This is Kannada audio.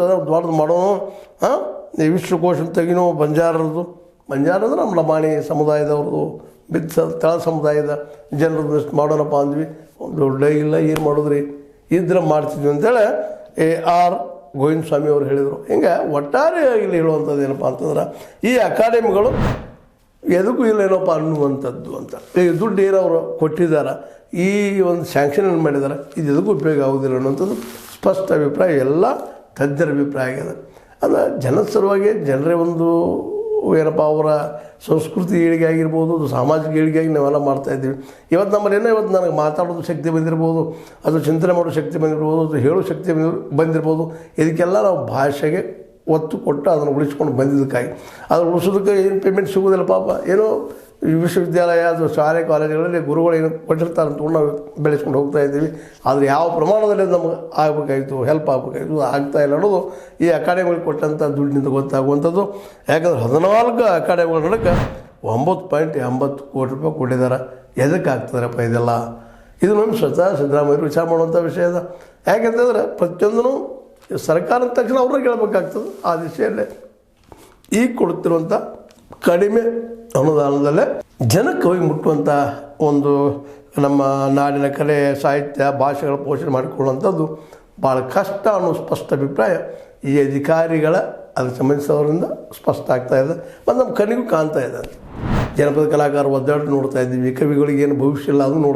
ದೊಡ್ಡದು ಮಾಡೋನು ಈ ವಿಶ್ವಕೋಶ ತೆಗಿನೋ ಬಂಜಾರರದು ಅಂದ್ರೆ ನಮ್ಮ ಲಂಬಾಣಿ ಸಮುದಾಯದವ್ರದ್ದು ಬಿತ್ತ ತಳ ಸಮುದಾಯದ ಜನರದ್ದು ಮಾಡೋಣಪ್ಪ ಅಂದ್ವಿ. ದೊಡ್ಡ ಇಲ್ಲ ಏನು ಮಾಡೋದ್ರಿ ಇದ್ರೆ ಮಾಡ್ತಿದ್ವಿ ಅಂತೇಳಿ ಆರ್ ಗೋವಿಂದ ಸ್ವಾಮಿ ಅವರು ಹೇಳಿದರು. ಹಿಂಗೆ ಒಟ್ಟಾರೆಯಾಗಿ ಇಲ್ಲಿ ಹೇಳುವಂಥದ್ದು ಏನಪ್ಪ ಅಂತಂದ್ರೆ ಈ ಅಕಾಡೆಮಿಗಳು ಎದಕ್ಕೂ ಇಲ್ಲ ಏನಪ್ಪ ಅನ್ನುವಂಥದ್ದು ಅಂತ. ಈ ದುಡ್ಡು ಏನು ಅವರು ಕೊಟ್ಟಿದ್ದಾರೆ, ಈ ಒಂದು ಸ್ಯಾಂಕ್ಷನ್ ಮಾಡಿದ್ದಾರೆ, ಇದು ಎದಕ್ಕೂ ಉಪಯೋಗ ಆಗೋದಿಲ್ಲ ಅನ್ನುವಂಥದ್ದು ಸ್ಪಷ್ಟ ಅಭಿಪ್ರಾಯ, ಎಲ್ಲ ತಜ್ಞರ ಅಭಿಪ್ರಾಯ ಆಗಿದೆ. ಅದು ಜನದ ಸಲುವಾಗಿ ಜನರೇ ಒಂದು ಏನಪ್ಪ ಅವರ ಸಂಸ್ಕೃತಿ ಏಳಿಗೆ ಆಗಿರ್ಬೋದು, ಅದು ಸಾಮಾಜಿಕ ಏಳಿಗೆಯಾಗಿ ನಾವೆಲ್ಲ ಮಾಡ್ತಾಯಿದ್ದೀವಿ. ಇವತ್ತು ನಮ್ಮಲ್ಲಿ ಇವತ್ತು ನನಗೆ ಮಾತಾಡೋದು ಶಕ್ತಿ ಬಂದಿರ್ಬೋದು, ಅದು ಚಿಂತನೆ ಮಾಡೋ ಶಕ್ತಿ ಬಂದಿರ್ಬೋದು, ಅದು ಹೇಳೋ ಶಕ್ತಿ ಬಂದಿರ್ಬೋದು. ಇದಕ್ಕೆಲ್ಲ ನಾವು ಭಾಷೆಗೆ ಒತ್ತು ಕೊಟ್ಟು ಅದನ್ನು ಉಳಿಸ್ಕೊಂಡು ಬಂದಿದ್ದಕ್ಕಾಗಿ. ಅದು ಉಳಿಸೋದಕ್ಕೆ ಏನು ಪೇಮೆಂಟ್ ಸಿಗೋದಿಲ್ಲ ಪಾಪ. ಏನೋ ವಿಶ್ವವಿದ್ಯಾಲಯ ಅದು ಶಾಲೆ ಕಾಲೇಜುಗಳಲ್ಲಿ ಗುರುಗಳು ಏನು ಕೊಟ್ಟಿರ್ತಾರೆ ಅಂತ ನಾವು ಬೆಳೆಸ್ಕೊಂಡು ಹೋಗ್ತಾ ಇದ್ದೀವಿ. ಆದರೆ ಯಾವ ಪ್ರಮಾಣದಲ್ಲಿ ನಮಗೆ ಆಗಬೇಕಾಗಿತ್ತು, ಹೆಲ್ಪ್ ಆಗಬೇಕಾಗಿತ್ತು, ಆಗ್ತಾಯಿಲ್ಲ ಅನ್ನೋದು ಈ ಅಕಾಡೆಮಿಗಳಿಗೆ ಕೊಟ್ಟಂಥ ದುಡ್ಡಿನಿಂದ ಗೊತ್ತಾಗುವಂಥದ್ದು. ಯಾಕಂದ್ರೆ 14 ಅಕಾಡೆಮಿಗಳ ನಡಕ್ಕೆ 9.80 ಕೋಟಿ ರೂಪಾಯಿ ಕೊಟ್ಟಿದ್ದಾರೆ. ಎದಕ್ಕೆ ಆಗ್ತದರಪ್ಪ ಇದೆಲ್ಲ? ಇದು ನಮ್ಮ ಸ್ವತಃ ಸಿದ್ದರಾಮಯ್ಯರು ವಿಚಾರ ಮಾಡುವಂಥ ವಿಷಯ ಅದ. ಯಾಕೆಂತಂದ್ರೆ ಪ್ರತಿಯೊಂದೂ ಸರ್ಕಾರದ ತಕ್ಷಣ ಅವ್ರನ್ನ ಕೇಳಬೇಕಾಗ್ತದೆ. ಆ ದಿಶೆಯಲ್ಲೇ ಈಗ ಕೊಡುತ್ತಿರುವಂಥ ಕಡಿಮೆ ಅನುದಾನದಲ್ಲೇ ಜನಕ್ಕೆ ಹೋಗಿ ಮುಟ್ಟುವಂಥ ಒಂದು ನಮ್ಮ ನಾಡಿನ ಕಲೆ, ಸಾಹಿತ್ಯ, ಭಾಷೆಗಳ ಪೋಷಣೆ ಮಾಡಿಕೊಳ್ಳುವಂಥದ್ದು ಭಾಳ ಕಷ್ಟ ಅನ್ನೋ ಸ್ಪಷ್ಟ ಅಭಿಪ್ರಾಯ ಈ ಅಧಿಕಾರಿಗಳ ಅದಕ್ಕೆ ಸಂಬಂಧಿಸಿದವರಿಂದ ಸ್ಪಷ್ಟ ಆಗ್ತಾಯಿದೆ ಮತ್ತು ನಮ್ಮ ಕಣ್ಣಿಗೂ ಕಾಣ್ತಾ ಇದೆ. ಜನಪದ ಕಲಾಕಾರ ಒದ್ದಾಡಿ ನೋಡ್ತಾ ಇದ್ದೀವಿ. ಕವಿಗಳಿಗೇನು ಭವಿಷ್ಯ ಇಲ್ಲ ಅದು ನೋಡ್ತಾ